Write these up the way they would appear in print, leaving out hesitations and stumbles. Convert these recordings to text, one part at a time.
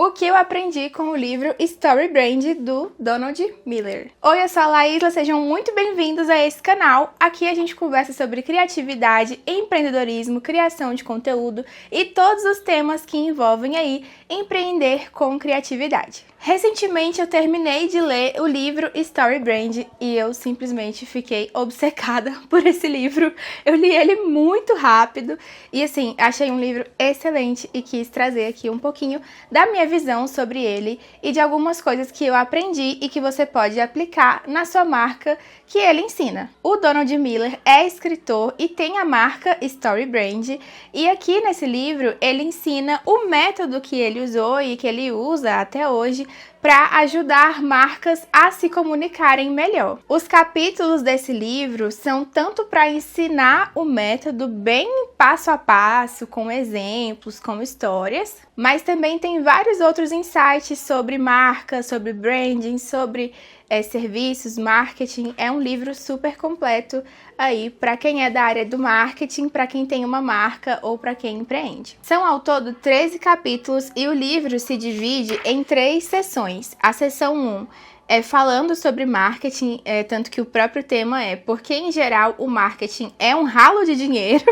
o que eu aprendi com o livro Story Brand do Donald Miller. Oi, eu sou a Laísla, sejam muito bem-vindos a esse canal. Aqui a gente conversa sobre criatividade, empreendedorismo, criação de conteúdo e todos os temas que envolvem aí empreender com criatividade. Recentemente eu terminei de ler o livro Story Brand e eu simplesmente fiquei obcecada por esse livro. Eu li ele muito rápido e assim, achei um livro excelente e quis trazer aqui um pouquinho da minha visão sobre ele e de algumas coisas que eu aprendi e que você pode aplicar na sua marca que ele ensina. O Donald Miller é escritor e tem a marca Story Brand e aqui nesse livro ele ensina o método que ele usou e que ele usa até hoje para ajudar marcas a se comunicarem melhor. Os capítulos desse livro são tanto para ensinar o método bem passo a passo, com exemplos, com histórias, mas também tem vários outros insights sobre marca, sobre branding, sobre serviços, marketing. É um livro super completo aí para quem é da área do marketing, para quem tem uma marca ou para quem empreende. São ao todo 13 capítulos e o livro se divide em 3 sessões. A sessão 1 é falando sobre marketing, tanto que o próprio tema é porque em geral o marketing é um ralo de dinheiro.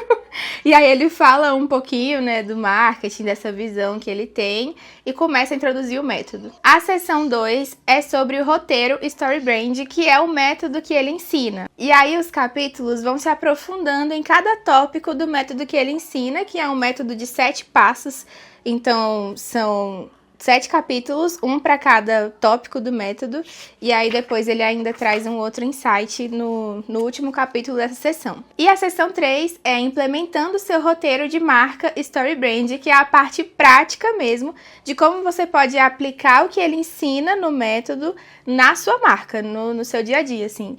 E aí ele fala um pouquinho, né, do marketing, dessa visão que ele tem e começa a introduzir o método. A sessão 2 é sobre o roteiro Story Brand, que é o método que ele ensina. E aí os capítulos vão se aprofundando em cada tópico do método que ele ensina, que é um método de 7 passos. Então são 7 capítulos, um para cada tópico do método, e aí depois ele ainda traz um outro insight no último capítulo dessa sessão. E a sessão 3 é implementando o seu roteiro de marca Story Brand, que é a parte prática mesmo, de como você pode aplicar o que ele ensina no método na sua marca, no seu dia a dia, assim.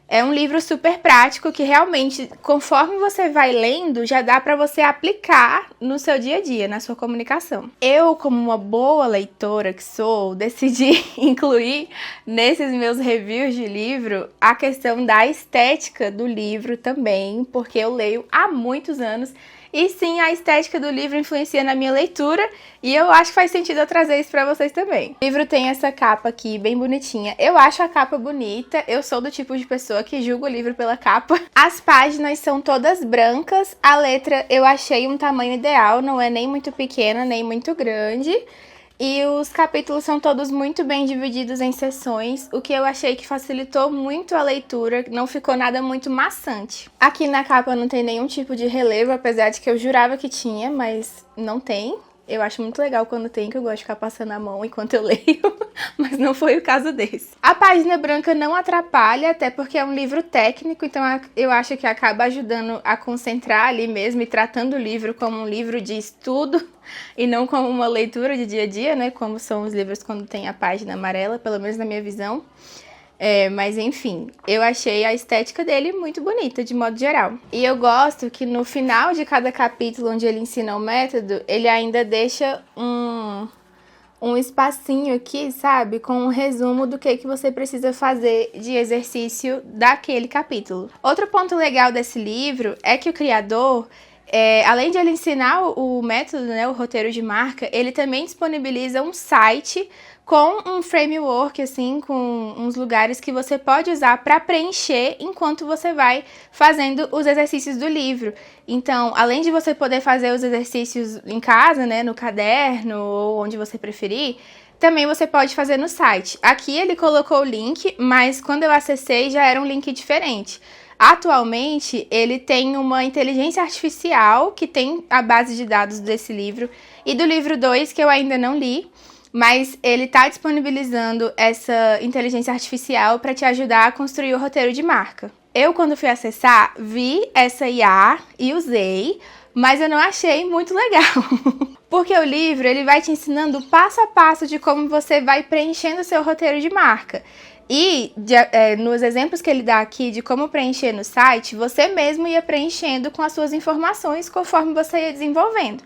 É um livro super prático que realmente, conforme você vai lendo, já dá para você aplicar no seu dia a dia, na sua comunicação. Eu, como uma boa leitora que sou, decidi incluir nesses meus reviews de livro a questão da estética do livro também, porque eu leio há muitos anos. E sim, a estética do livro influencia na minha leitura e eu acho que faz sentido eu trazer isso pra vocês também. O livro tem essa capa aqui, bem bonitinha. Eu acho a capa bonita, eu sou do tipo de pessoa que julga o livro pela capa. As páginas são todas brancas, a letra eu achei um tamanho ideal, não é nem muito pequena, nem muito grande. E os capítulos são todos muito bem divididos em seções, o que eu achei que facilitou muito a leitura, não ficou nada muito maçante. Aqui na capa não tem nenhum tipo de relevo, apesar de que eu jurava que tinha, mas não tem. Eu acho muito legal quando tem, que eu gosto de ficar passando a mão enquanto eu leio, mas não foi o caso desse. A página branca não atrapalha, até porque é um livro técnico, então eu acho que acaba ajudando a concentrar ali mesmo e tratando o livro como um livro de estudo e não como uma leitura de dia a dia, né? Como são os livros quando tem a página amarela, pelo menos na minha visão. Mas enfim, eu achei a estética dele muito bonita, de modo geral. E eu gosto que no final de cada capítulo onde ele ensina o método, ele ainda deixa um espacinho aqui, sabe? Com um resumo do que você precisa fazer de exercício daquele capítulo. Outro ponto legal desse livro é que o criador, além de ele ensinar o método, né, o roteiro de marca, ele também disponibiliza um site com um framework, assim, com uns lugares que você pode usar para preencher enquanto você vai fazendo os exercícios do livro. Então, além de você poder fazer os exercícios em casa, né, no caderno ou onde você preferir, também você pode fazer no site. Aqui ele colocou o link, mas quando eu acessei já era um link diferente. Atualmente, ele tem uma inteligência artificial que tem a base de dados desse livro e do livro 2, que eu ainda não li, mas ele está disponibilizando essa inteligência artificial para te ajudar a construir o roteiro de marca. Eu, quando fui acessar, vi essa IA e usei, mas eu não achei muito legal. Porque o livro ele vai te ensinando passo a passo de como você vai preenchendo o seu roteiro de marca. E nos exemplos que ele dá aqui de como preencher no site, você mesmo ia preenchendo com as suas informações conforme você ia desenvolvendo.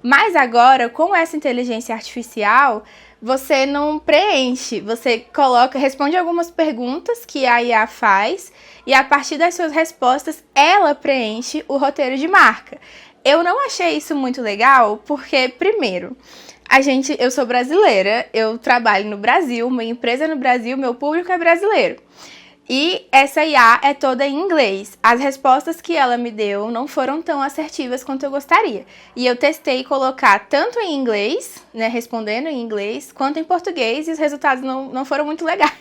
Mas agora, com essa inteligência artificial, você não preenche, você responde algumas perguntas que a IA faz e a partir das suas respostas, ela preenche o roteiro de marca. Eu não achei isso muito legal porque, primeiro, Eu sou brasileira, eu trabalho no Brasil, minha empresa é no Brasil, meu público é brasileiro. E essa IA é toda em inglês. As respostas que ela me deu não foram tão assertivas quanto eu gostaria. E eu testei colocar tanto em inglês, né, respondendo em inglês, quanto em português, e os resultados não foram muito legais.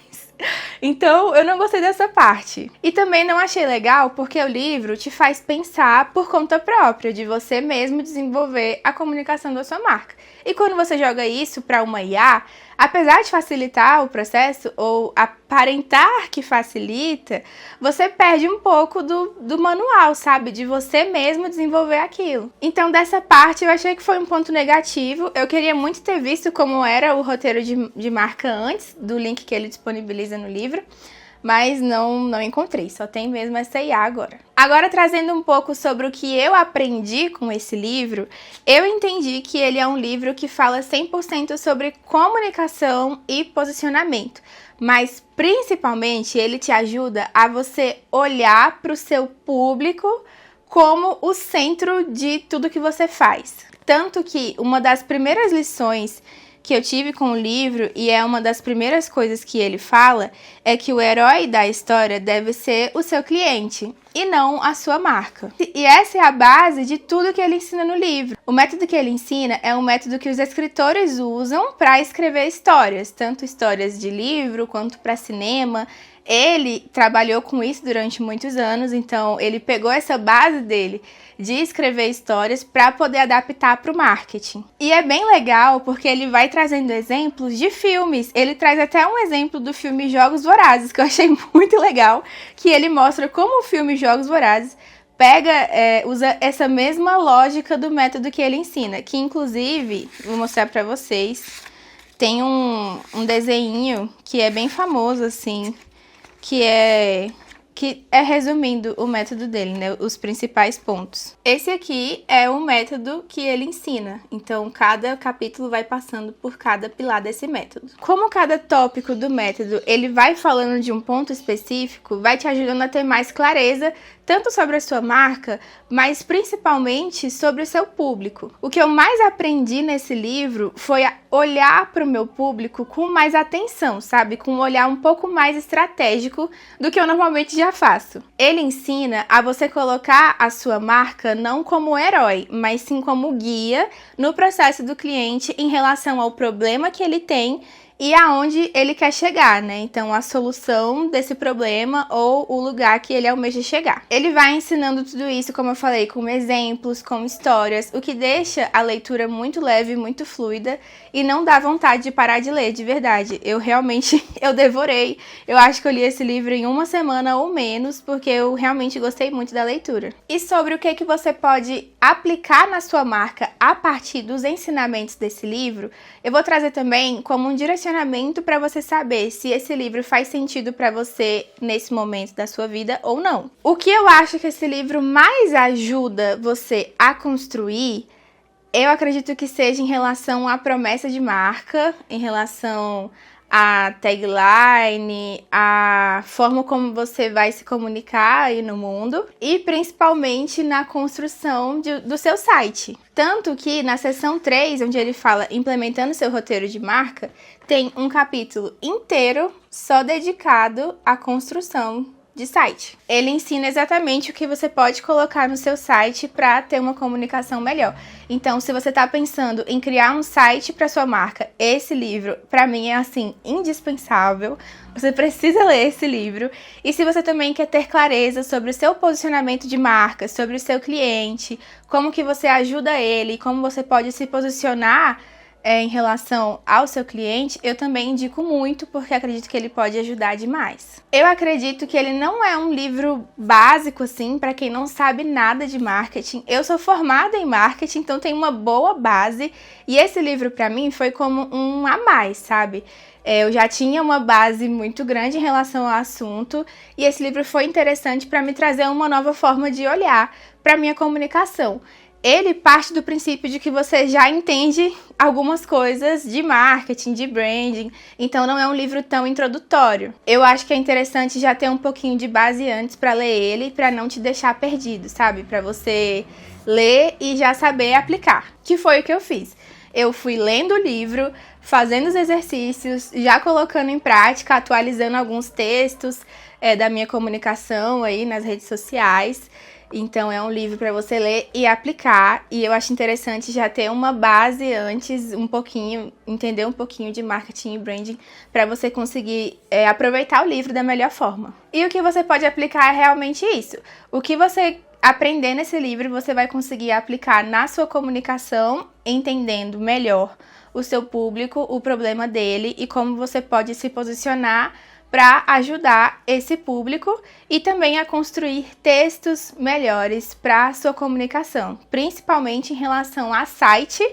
Então, eu não gostei dessa parte. E também não achei legal porque o livro te faz pensar por conta própria, de você mesmo desenvolver a comunicação da sua marca. E quando você joga isso para uma IA, apesar de facilitar o processo, ou aparentar que facilita, você perde um pouco do manual, sabe? De você mesmo desenvolver aquilo. Então, dessa parte, eu achei que foi um ponto negativo. Eu queria muito ter visto como era o roteiro de marca antes, do link que ele disponibiliza no livro, mas não encontrei, só tem mesmo essa IA agora. Agora, trazendo um pouco sobre o que eu aprendi com esse livro, eu entendi que ele é um livro que fala 100% sobre comunicação e posicionamento, mas principalmente ele te ajuda a você olhar para o seu público como o centro de tudo que você faz. Tanto que uma das primeiras lições que eu tive com o livro, e é uma das primeiras coisas que ele fala, é que o herói da história deve ser o seu cliente e não a sua marca. E essa é a base de tudo que ele ensina no livro. O método que ele ensina é um método que os escritores usam para escrever histórias, tanto histórias de livro quanto para cinema. Ele trabalhou com isso durante muitos anos, então ele pegou essa base dele de escrever histórias para poder adaptar para o marketing. E é bem legal porque ele vai trazendo exemplos de filmes. Ele traz até um exemplo do filme Jogos Vorazes, que eu achei muito legal, que ele mostra como o filme Jogos Vorazes usa essa mesma lógica do método que ele ensina, que inclusive, vou mostrar para vocês, tem um desenho que é bem famoso, assim, que é resumindo o método dele, né? Os principais pontos. Esse aqui é o método que ele ensina. Então, cada capítulo vai passando por cada pilar desse método. Como cada tópico do método, ele vai falando de um ponto específico, vai te ajudando a ter mais clareza, tanto sobre a sua marca, mas principalmente sobre o seu público. O que eu mais aprendi nesse livro foi a olhar para o meu público com mais atenção, sabe? Com um olhar um pouco mais estratégico do que eu normalmente já faço. Ele ensina a você colocar a sua marca não como herói, mas sim como guia no processo do cliente em relação ao problema que ele tem e aonde ele quer chegar, né? Então, a solução desse problema ou o lugar que ele almeja chegar. Ele vai ensinando tudo isso, como eu falei, com exemplos, com histórias, o que deixa a leitura muito leve, muito fluida e não dá vontade de parar de ler, de verdade. Eu devorei. Eu acho que eu li esse livro em uma semana ou menos, porque eu realmente gostei muito da leitura. E sobre o que você pode aplicar na sua marca a partir dos ensinamentos desse livro, eu vou trazer também como um direcionamento para você saber se esse livro faz sentido para você nesse momento da sua vida ou não. O que eu acho que esse livro mais ajuda você a construir, eu acredito que seja em relação à promessa de marca, em relação a tagline, a forma como você vai se comunicar aí no mundo e principalmente na construção do seu site. Tanto que na seção 3, onde ele fala implementando seu roteiro de marca, tem um capítulo inteiro só dedicado à construção de site. Ele ensina exatamente o que você pode colocar no seu site para ter uma comunicação melhor. Então, se você está pensando em criar um site para sua marca, esse livro, para mim, é assim, indispensável. Você precisa ler esse livro. E se você também quer ter clareza sobre o seu posicionamento de marca, sobre o seu cliente, como que você ajuda ele, como você pode se posicionar em relação ao seu cliente, eu também indico muito, porque acredito que ele pode ajudar demais. Eu acredito que ele não é um livro básico, assim, para quem não sabe nada de marketing. Eu sou formada em marketing, então tem uma boa base, e esse livro, para mim, foi como um a mais, sabe? Eu já tinha uma base muito grande em relação ao assunto, e esse livro foi interessante para me trazer uma nova forma de olhar para minha comunicação. Ele parte do princípio de que você já entende algumas coisas de marketing, de branding, então não é um livro tão introdutório. Eu acho que é interessante já ter um pouquinho de base antes para ler ele, para não te deixar perdido, sabe? Para você ler e já saber aplicar, que foi o que eu fiz. eu fui lendo o livro, fazendo os exercícios, já colocando em prática, atualizando alguns textos da minha comunicação aí nas redes sociais. Então é um livro para você ler e aplicar, e eu acho interessante já ter uma base antes, entender um pouquinho de marketing e branding para você conseguir aproveitar o livro da melhor forma. E o que você pode aplicar é realmente isso. O que você aprender nesse livro, você vai conseguir aplicar na sua comunicação, entendendo melhor o seu público, o problema dele e como você pode se posicionar para ajudar esse público e também a construir textos melhores para a sua comunicação, principalmente em relação a site,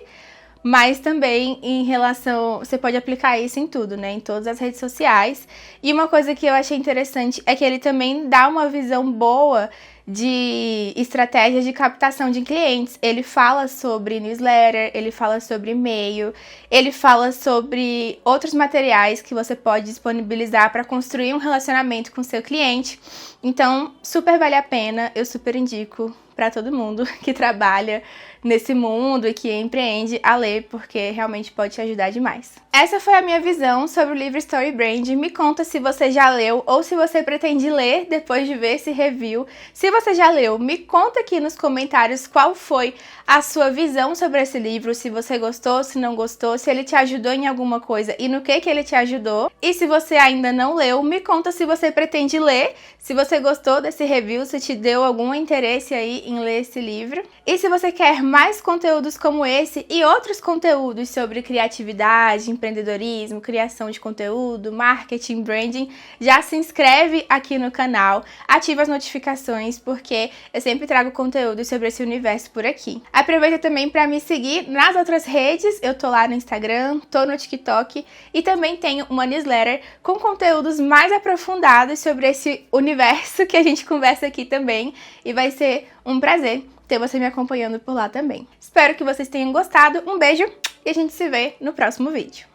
mas também em relação... Você pode aplicar isso em tudo, né? Em todas as redes sociais. E uma coisa que eu achei interessante é que ele também dá uma visão boa de estratégias de captação de clientes. Ele fala sobre newsletter, ele fala sobre e-mail, ele fala sobre outros materiais que você pode disponibilizar para construir um relacionamento com seu cliente. Então, super vale a pena, eu super indico para todo mundo que trabalha nesse mundo e que empreende a ler, porque realmente pode te ajudar demais. Essa foi a minha visão sobre o livro Story Brand. Me conta se você já leu ou se você pretende ler depois de ver esse review. Se você já leu, me conta aqui nos comentários qual foi a sua visão sobre esse livro, se você gostou, se não gostou, se ele te ajudou em alguma coisa e no que ele te ajudou. E se você ainda não leu, me conta se você pretende ler, se você gostou desse review, se te deu algum interesse aí em ler esse livro. E se você quer mais conteúdos como esse e outros conteúdos sobre criatividade, empreendedorismo, criação de conteúdo, marketing, branding, já se inscreve aqui no canal, ativa as notificações, porque eu sempre trago conteúdo sobre esse universo por aqui. Aproveita também para me seguir nas outras redes, eu tô lá no Instagram, tô no TikTok e também tenho uma newsletter com conteúdos mais aprofundados sobre esse universo que a gente conversa aqui também, e vai ser um prazer ter você me acompanhando por lá também. Espero que vocês tenham gostado, um beijo e a gente se vê no próximo vídeo.